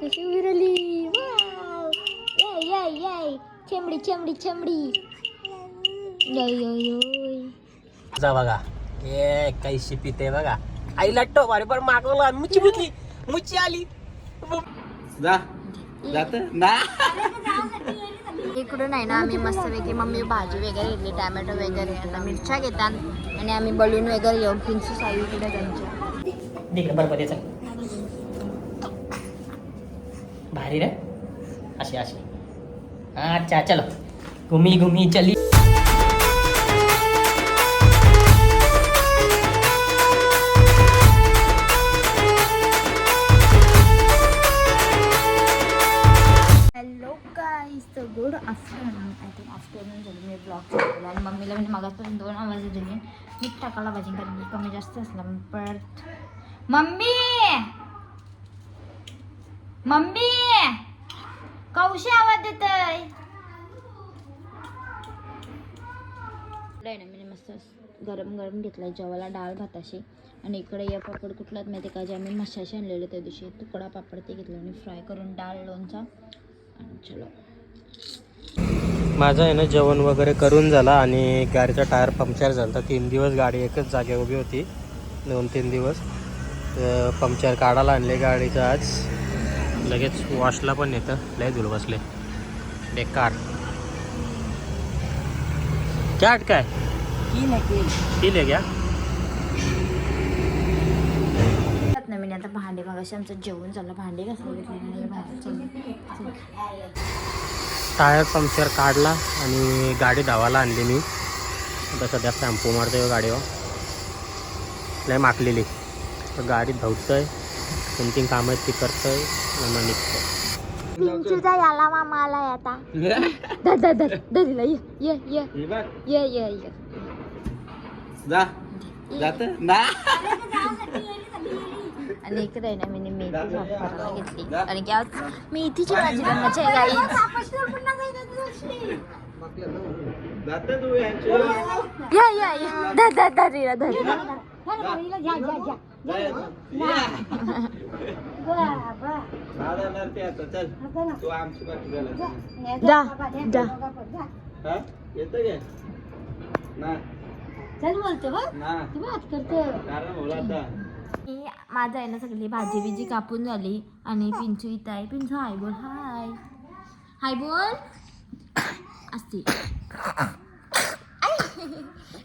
कशी विरली. वाव ये ये ये चमडी चमडी चमडी. योय योय योय. जा बघा ये काही शिपिते बघा. आई लट्टो मारे पण मागवला मुची बुतली मुची आली. जा जात ना. इकडून आहे ना आम्ही मस्तपैकी मम्मी भाजी वगैरे घेतली टॅमॅटो वगैरे आता मिरच्या घेतात आणि आम्ही बलून वगैरे घेऊन पिंचू साई इकडे त्यांच्या तिकडे बरोबर त्याचा भारी रे अशी अशी. अच्छा चलो घुमी घुमी चली. हॅलो गाईज तर good afternoon. I think afternoon झालं मी ब्लॉग चालवला आणि मम्मीला म्हणजे मागासपर्यंत 2 आवाज दिले मीठ टाकायला पाहिजे कारण की कमी जास्त असला परत. मम्मी मम्मी कौशी आवाज देतय ना. मी मस्त गरम गरम घेतलाय जेवायला डाळ भाताशी आणि इकडे या पापड कुठलाच माहिती का जे आम्ही मशाशी आणलेले त्या दिवशी तुकडा पापड ते घेतलं आणि फ्राय करून डाळ लोणचा आणि चलो. माझं आहे ना जेवण वगैरे करून झाला आणि गाडीचा टायर पंक्चर झाला तर 3 दिवस गाडी एकच जागे उभी होती. 2-3 दिवस पंक्चर काढायला आणले गाडीचं आज. लगेच वॉशला पण येतं लय धूल बसले बेकार. क्या अटका है कील है क्या. नवीन आता भांडे मगाशी आमचं जेवण झालं भांडे घासले घेतले बाहेर. टायर पंक्चर काढला आणि गाडी धावायला आणली मी. आता सध्या शॅम्पू मारतोय गाडीवर लय माकलेली तर गाडी धावतंय 3 कामं आहेत ती करतोय मग निघतोय. पिंचूचा याला मामा आलाय आता. धर धर धर दिला ये ये ये ये ये ये जा जात ना. आणि इकडे आहे ना मी मेथी साफ करायला घेतली आणि की आज मेथीची भाजी बनवायची आहे गाईज. या या या धर धर धर रीला धर. जा जा चल बोलतो तू बात करतो. माझं आहे ना सगळी भाजी बिजी कापून झाली आणि पिंचू इथं आहे. पिंचू हाय बोल. हाय हाय बोल असते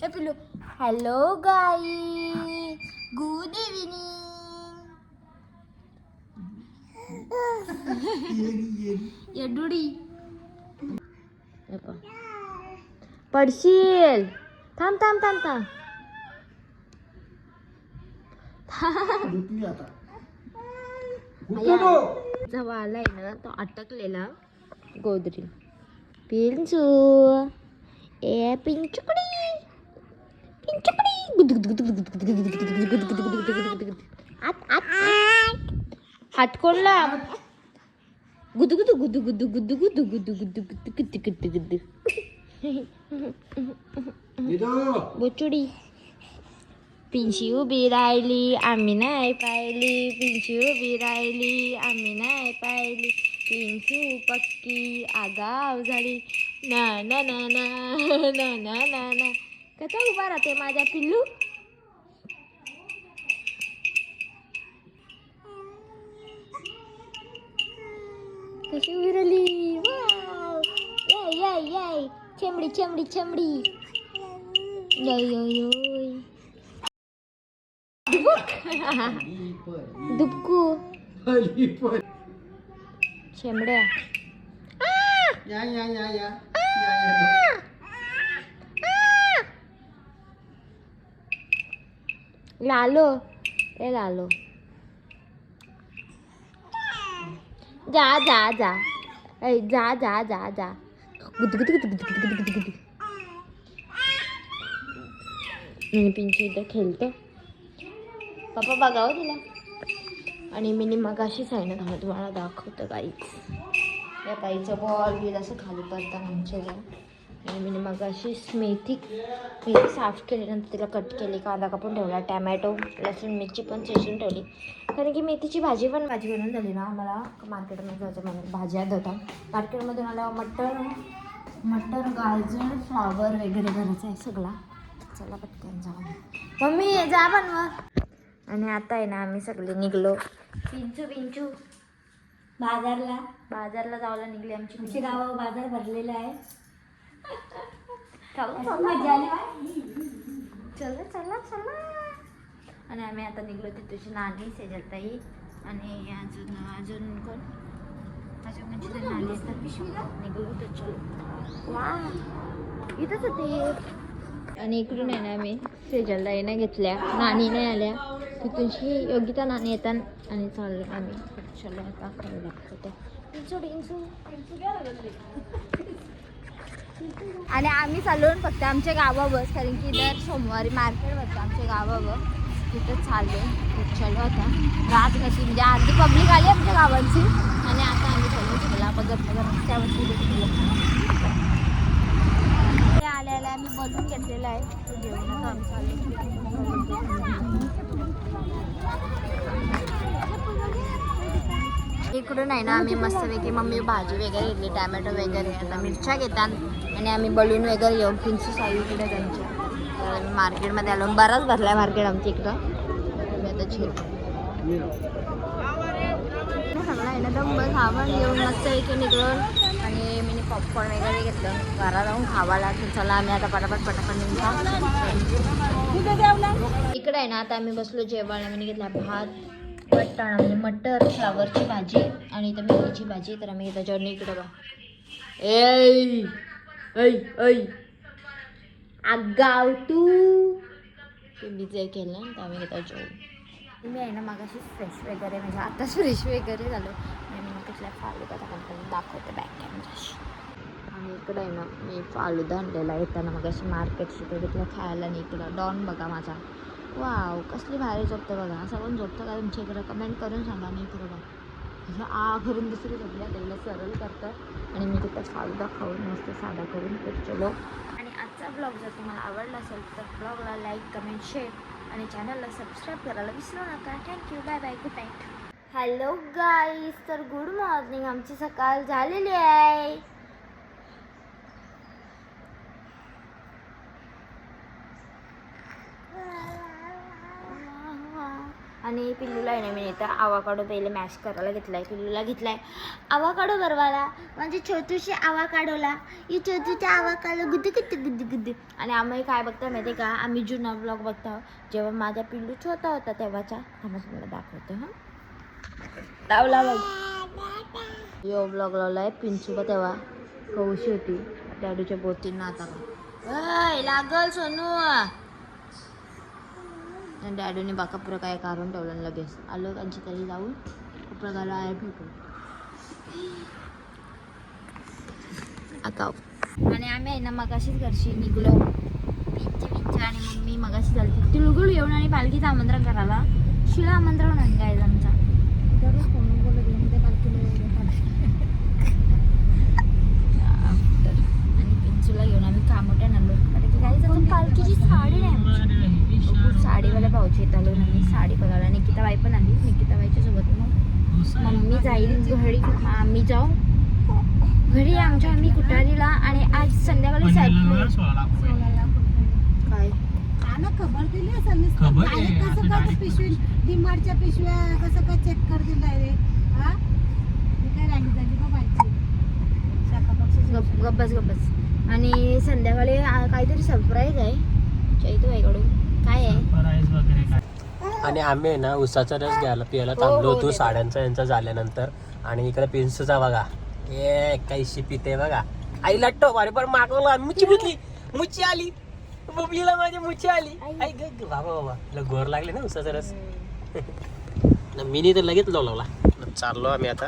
पिल्लू. हॅलो गाई गुड इव्हिनिंग. येडुडी पडशील. थांब थांब थांब थांब. जेव्हा आलाय ना तो अटकलेला गोदरी. पिंचू ए पिंचुकडी हात कोणला गुदू गुदू गुदू गुदू गुदू गुदू गुदू गुदू गुदू गुदू गुदू गुदू बोचुडी. पिंची उभी राहिली आम्ही नाही पाहिली. पिंची उभी राहिली आम्ही नाही पाहिली. पिंचू पक्की आगाव झाली ना ना ना ना ना ना ना ना. कसा उभा राहते माझ्या पिल्लू. कशी विरली. वाव ये ये ये चमडी चमडी चमडी. योय योय योय दुबकू शेंबड्या. लालो ए लालो जा जा जा ए जा जा जा जा. पिंचू इथं खेळतो. पप्पा बघावं तिला. आणि मी मगाशीच आहे ना थांबा तुम्हाला दाखवतं गाईच. या पाईचं बॉल बिल असं खाली पडतं आमच्या आणि मी मग अशी मेथी साफ केली, नंतर तिला कट केली, कांदा कापून ठेवला, टॅमॅटो लसूण मिरची पण चेचून ठेवली, कारण की मेथीची भाजी बनवून झाली ना. आम्हाला मार्केटमध्ये जायचं म्हणून भाज्या देतात. मार्केटमधून आल्यावर मटर गाजर फ्लावर वगैरे घराचं आहे सगळा. चला पटकन जाऊ. मम्मी जा बनवा. आणि आता आहे ना आम्ही सगळे निघलो पिंचू बाजारला जायला निघली. आमची गाव बाजार भरलेला आहे. चला. आणि आम्ही आता निघलो तिथूची नानी सेजलताई आणि अजून कोण म्हणजे ते नानी असतात पिशवीला निघलो होतो. चलो वा इथंच होते. आणि इकडून आहे ना आम्ही सेजलताईने घेतल्या, नानी नाही आल्या. तिथूनशी योगिता नानी येतात आणि चाललो आम्ही. चलो आता दाखवते. आणि आम्ही चाललो फक्त आमच्या गावावर, कारण की दर सोमवारी मार्केट भरतं आमच्या गावावर, तिथं चाललो. चलो आता रात कशी म्हणजे अर्धी पब्लिक आली आमच्या गावांची. आणि आता आम्ही चाललो तिकडला बघत रस्त्यावरती आल्याला आम्ही बलून घेतलेला आहे, तो घेऊनच आम्ही चाललो. इकडून आहे ना आम्ही मस्तपैकी मम्मी भाजी वगैरे घेतली, टॅमॅटो वगैरे, आता मिरच्या घेतात आणि आम्ही बलून वगैरे घेऊन पिंचू साई इकडे त्यांच्या. तर आम्ही मार्केटमध्ये आलो, बराच भरला आहे मार्केट आमच्या इकडं. मी आता सगळं आहे ना दम बस सामान घेऊन मस्तपैकी निघून. आणि मी पॉपकॉर्न वगैरे घेतलं, घरात जाऊन खावायला. चला आम्ही आता पटापट निघा. इकडे आहे ना आता आम्ही बसलो जेवण. आम्ही घेतला भात, वाटाणा म्हणजे मटर फ्लावरची भाजी आणि इथं मेथीची भाजी. तर आम्ही त्याच्यावर इकडं बघा आगाव तू पिंडीचं केलं तर आम्ही घेतो जेवण. मी आहे ना मागाशी फ्रेश वगैरे म्हणजे आताच फ्रेश वगैरे झालो आणि मी कुठल्या फालुदा कंपनी दाखवते बॅक कॅमेराशी. आणि इकडं आहे ना मी फालुदा आणलेला येताना मागाशी मार्केटशी, तो तिथलं खायला. आणि इकडं डॉन बघा माझा, वाव कसली भारी झोपतं बघा. असं पण झोपतं का तुमच्या इकडं कमेंट करून सांगा. मी इकडं बघा असं करून दुसरी झोपल्या त्याला सरळ करतं. आणि मी तिथं फालुदा खाऊन मस्त साधा करून तर चलो. आणि आजचा ब्लॉग जर तुम्हाला आवडला असेल तर ब्लॉगला लाईक कमेंट शेअर आणि चॅनलला सबस्क्राईब करायला विसरू नका. Thank you, bye bye, good night. Hello guys, तर गुड मॉर्निंग. आमची सकाळ झालेली आहे. आणि पिल्लूला आहे ना मी इथं आवाकाडो पहिले मॅश करायला घेतला आहे. पिल्लूला घेतला आहे आवाकाडो बनवायला, म्हणजे छोटूशी आवाकाडोला ही छोटूच्या आवाकाडो गुद्दू. आणि आम्ही काय बघता माहिती आहे का, आम्ही जुना ब्लॉग बघता जेव्हा माझा पिल्लू छोटा होता तेव्हाचा. थांबा मला दाखवतो. लावला बघ यो ब्लॉग लावला आहे पिंचू का तेव्हा कौशी होती डॅडूच्या बोटींना. आता का लागल सोनू. डॅडूने बा कपडं काय काढून ठेवलं लगेच आलो त्यांची तरी जाऊन कपडं घाला आहे भेटून आता. आणि आम्ही आहे ना मगाशीच घरशी निघलो पिंच आणि मम्मी मगाशी झाली तिळगुळ येऊन आणि पालखीचं आमंत्रण करायला. शिळा आमंत्रण आहे काय आमचा दररोज फोन बोलत येऊन ते पालखीला. आणि पिंचूला घेऊन आम्ही कामोट्यान आलो, कारण की काही पालखीची साडी नाही आमची. साडीवाल्या भाऊची येत आलो ना मी साडी बघायला. निकिताबाई पण आली, निकिताबाईच्या सोबत मग मम्मी जाईल घरी, आम्ही जाऊ घरी आमच्या. आम्ही कुटारीला आणि आज संध्याकाळी काय खबर दिली असेल कसं काय पिशवी डिमार्टच्या पिशव्या कसं काय चेक कर दिलाय रे. हा काय राहिली झाली का माहिती गप्पस. आणि संध्याकाळी काहीतरी सरप्राईज आहे चैतूबाईकडून. काय आहे? आणि आम्ही आहे ना उसाचा रस घ्यायला पियाला थांबलो होतो साड्यांचा यांचा झाल्यानंतर. आणि इकडे पिंसूचा बघा काही पिते बघा. आई लट्टो अरे पण मागवला मुची बुतली मुची आली बबलीला माझी मुची आली. आई ग बाबा तुला गोर लागले ना उसाचा रस. मी तर लगेच लावला. चाललो आम्ही आता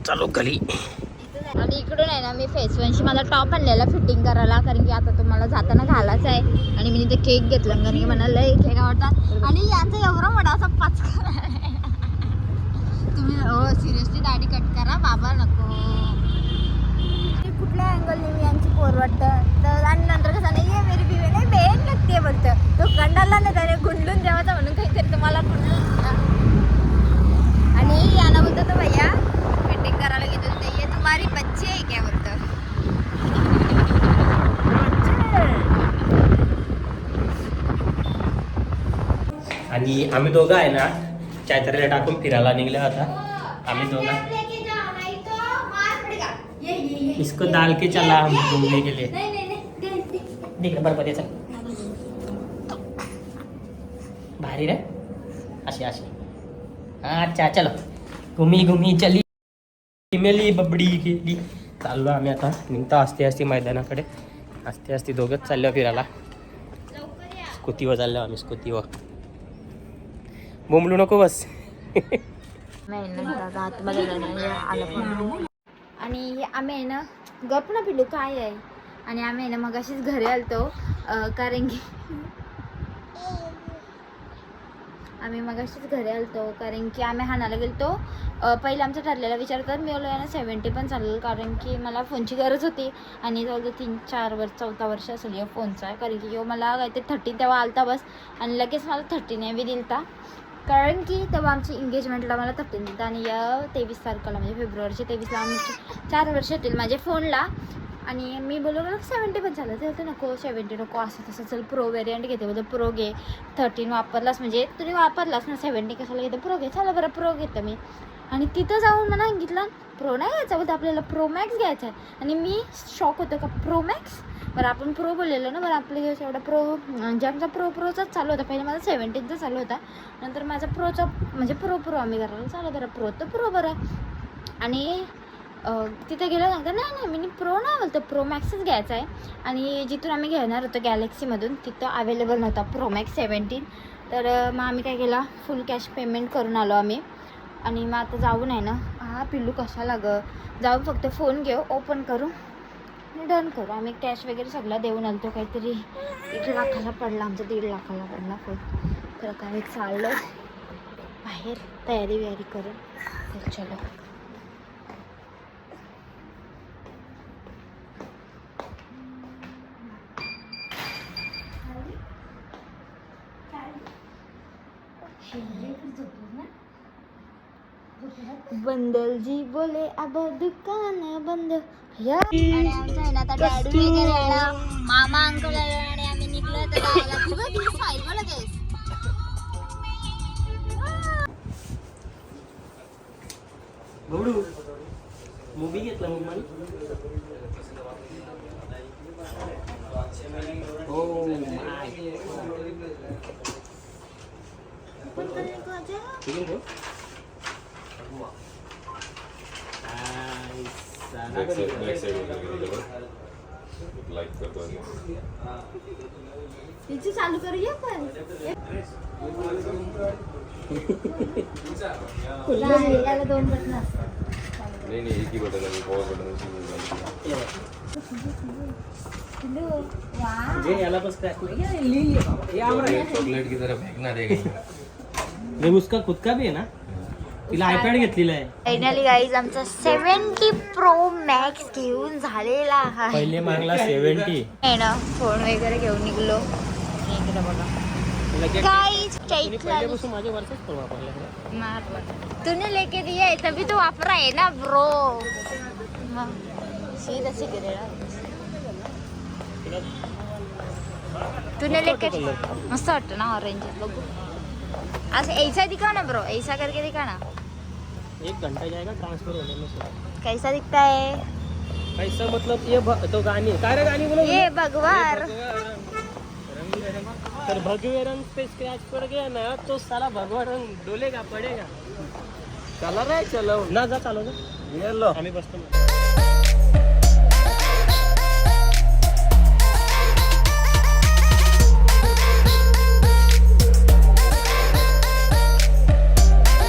चालू घरी. आणि इकडून आहे ना मी फेसवनशी माझा टॉप आणलेला फिटिंग करायला, कारण की आता तुम्हाला जाताना घालायचं आहे. आणि मी इथे केक घेतला कारण की म्हणाला केक आवडतात. आणि यांचा एवढा मोठा असा पाचका तुम्ही हो सिरियसली दाढी कट करा बाबा नको. कुठल्या अँगलने मी यांची पोर वाटतं तर आणि नंतर कसं नाही आहे मेरी बिवे नाही बेन लागते बोलतं तो कंडाला नाही त्याने गुंडलून द्यावाचा म्हणून काहीतरी तुम्हाला गुंडलून आणि याला बोलतो तो भैया मीटिंग करायला घेतो ते ये तुम्हारी बच्चे आहे क्या बोलतं आणि आम्ही दोघं आहे ना चायतरीला टाकून फिरायला निघले आता आम्ही दोघं इसको डाल के चला हम घूमने के लिए देख बरोबर याचा भारी रे अशी अशी अच्छा चलो घुमी घुमी चली मेली बबडी गेली चाललो आम्ही आता निघता असते असते मैदानाकडे असते असते दोघंच चाललो फिरायला स्कूटीवर चाललो आम्ही स्कूटीवर बोंबलू नको बस आणि आम्ही आहे ना गप ना पिलू काय आहे आणि आम्ही आहे ना मग अशीच घरी आलतो कारण की आम्ही हाणाला गेलतो पहिलं आमचं ठरलेला विचार तर मी बोललो ना 70 पण चालेल कारण की मला फोनची गरज होती आणि जवळजवळ 3-4 वर्ष 4 वर्ष असेल या फोनचा कारण की मला काहीतरी 30 तेव्हा आलता बस आणि लगेच मला 39 बी दिलता कारण की तेव्हा आमची एंगेजमेंटला मला 13 दिलता आणि या 23 तारखेला म्हणजे फेब्रुवारीच्या 23ला आमची 4 वर्ष होतील माझ्या फोनला आणि मी बोललो 70 पण चालत ते नको 70 नको असं तसं चल प्रो व्हेरियंट घेते बोलतो प्रो घे 13 वापरलास म्हणजे तुम्ही वापरलास ना 70 कशाला घेते प्रो घे चला बरं प्रो घेतं मी आणि तिथं जाऊन मला सांगितलं प्रो नाही घ्यायचा बोलतो आपल्याला प्रो मॅक्स घ्यायचा आहे आणि मी शॉक होतो का प्रो मॅक्स बरं आपण प्रो बोललेलो ना बरं आपल्या दिवस एवढा प्रो म्हणजे आमचा प्रोचाच चालू होता पहिले माझा 17चा चालू होता नंतर माझा प्रोचा म्हणजे प्रो आम्ही करायला चालू बरं प्रो तर प्रो बरं आणि तिथे गेलं नंतर नाही मी प्रो नाही बोलतो प्रो मॅक्सच घ्यायचा आहे आणि जिथून आम्ही घेणार होतो गॅलेक्सीमधून तिथं अवेलेबल नव्हता प्रो मॅक्स 17 तर मग आम्ही काय केला फुल कॅश पेमेंट करून आलो आम्ही आणि मग आता जाऊन आहे ना पिल्लू कशाला गं जाऊन फक्त फोन घेऊ ओपन करू आणि डन करू आम्ही कॅश वगैरे सगळं देऊन आलतो काहीतरी 1 लाखाला पडला आमचा 1.5 लाखाला पडला फोन तर काय चाललं बाहेर तयारी करून तर चलो बंदल जी बोले अब दुकान बंद आणि आमचं आहे ना आता डॅडी वगैरे आहे ना मामा अंकल आहे आणि आम्ही निघलो तर गौडू मूवी घेतला मग मला तिची चालू करूया पण याला 2 बटन असतात नहीं एक ही बटन है पॉवर बटन जे याला बस क्रैक नहीं ये चॉकलेट की तरह फेंकना रहेगा ये उसका खुद का भी है ना तिला आयपॅड घेतलेला आहे फायनली गाईज आमचा 70 प्रो मॅक्स घेऊन झालेला आहे पहिले मागला 70 आहे ना फोन वगैरे घेऊन निघलो इकडे बघा गाईज पहिल्यापासून माझे वर्षच फोन वापरले तूने लेके दिया है तभी तो वापरा है ना ब्रो सीधा से गिरेगा तूने लेके मस्त वाटतं ना ऑरेंज बघू आज ऐसा दिखा ना ब्रो ऐसा करके दिखा ना 1 घंटा जाएगा ट्रांसफर होने में सर कैसा दिखता है कैसा मतलब ये तो गानी काय रे गानी बोलो ये भगवान तर भगवे रंग पे स्क्रैच पड़ गया ना तो साला भगवा रंग डोलेगा पड़ेगा चला रे चलो ना जा चालो जा ये लो आम्ही बसतो